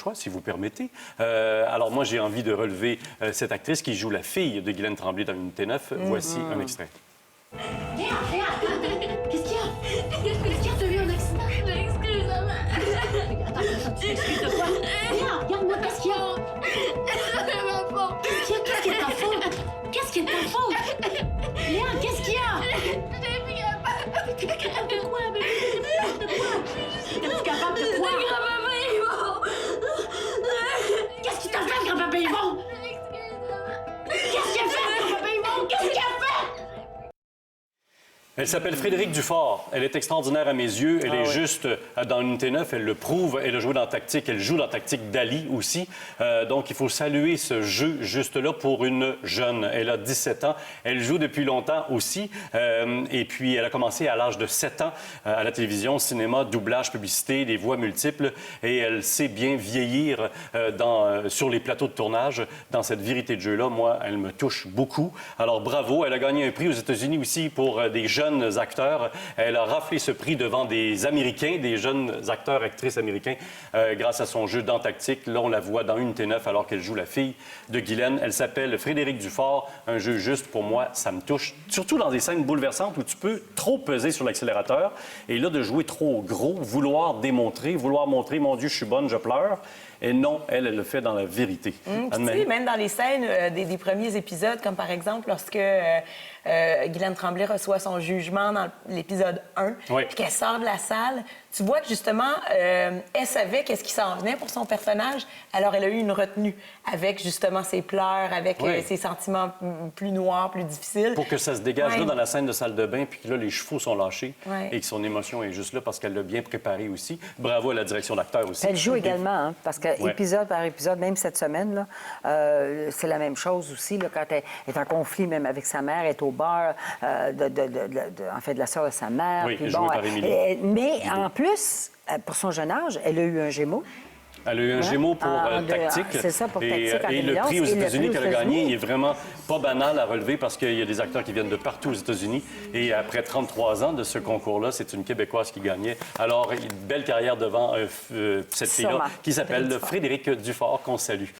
choix, si vous permettez. Alors moi, j'ai envie de relever cette actrice qui joue la fille de Guylaine Tremblay dans Unité 9. Voici un extrait. Qu'est-ce qu'il y a? Qu'est-ce qu'il y a? T'as eu un accident? Excuse-moi. Attends, tu t'excuses de quoi? Léa, regarde-moi, qu'est-ce qu'il y a? C'est ma faute. Qu'est-ce qui est de ta faute? Qu'est-ce qui est de ta faute? Léa, qu'est-ce qu'il y a? J'ai plus capable. T'es pas capable de quoi? Mais t'es plus capable de quoi? Grand-papa, il est mort. Qu'est-ce qui t'a fait, grand-papa Yvon? Qu'est-ce qu'il a fait, grand-papa Yvon? Qu'est-ce qu'il a fait? Elle s'appelle Frédérique Dufort. Elle est extraordinaire à mes yeux. Elle est juste dans Unité 9. Elle le prouve. Elle a joué dans Tactique. Elle joue dans Tactique d'Ali aussi. Donc, il faut saluer ce jeu juste là pour une jeune. Elle a 17 ans. Elle joue depuis longtemps aussi. Et puis, elle a commencé à l'âge de 7 ans à la télévision, cinéma, doublage, publicité, des voix multiples. Et elle sait bien vieillir sur les plateaux de tournage. Dans cette vérité de jeu-là, moi, elle me touche beaucoup. Alors, bravo. Elle a gagné un prix aux États-Unis aussi pour des jeunes acteurs. Elle a raflé ce prix devant des Américains, des jeunes acteurs, actrices américains, grâce à son jeu dans Tactique. Là, on la voit dans Unité 9 alors qu'elle joue la fille de Guylaine. Elle s'appelle Frédérique Dufort. Un jeu juste, pour moi, ça me touche. Surtout dans des scènes bouleversantes où tu peux trop peser sur l'accélérateur. Et là, de jouer trop gros, vouloir démontrer, vouloir montrer, mon Dieu, je suis bonne, je pleure. Et non, elle le fait dans la vérité. Tu sais, même dans les scènes des premiers épisodes, comme par exemple lorsque Guylaine Tremblay reçoit son jugement dans l'épisode 1, oui, puis qu'elle sort de la salle, tu vois que justement, elle savait qu'est-ce qui s'en venait pour son personnage. Alors, elle a eu une retenue avec justement ses pleurs, avec ses sentiments plus noirs, plus difficiles. Pour que ça se dégage là dans la scène de salle de bain, puis que là, les chevaux sont lâchés et que son émotion est juste là parce qu'elle l'a bien préparé aussi. Bravo à la direction d'acteur aussi. Elle joue également, hein, parce que épisode par épisode, même cette semaine, là, c'est la même chose aussi. Là, quand elle est en conflit même avec sa mère, elle est au bar en fait, de la sœur de sa mère. Oui, puis jouée par Émilie. Mais en plus, pour son jeune âge, elle a eu un Gémeaux. Elle a eu un Gémeaux pour Tactique. C'est ça, pour Tactique en et le 2011. prix aux Et le États-Unis prix aux qu'elle a gagné, États-Unis. il est vraiment pas banal à relever parce qu'il y a des acteurs qui viennent de partout aux États-Unis. Et après 33 ans de ce concours-là, c'est une Québécoise qui gagnait. Alors, une belle carrière devant cette fille-là qui s'appelle Frédérique Dufort, qu'on salue.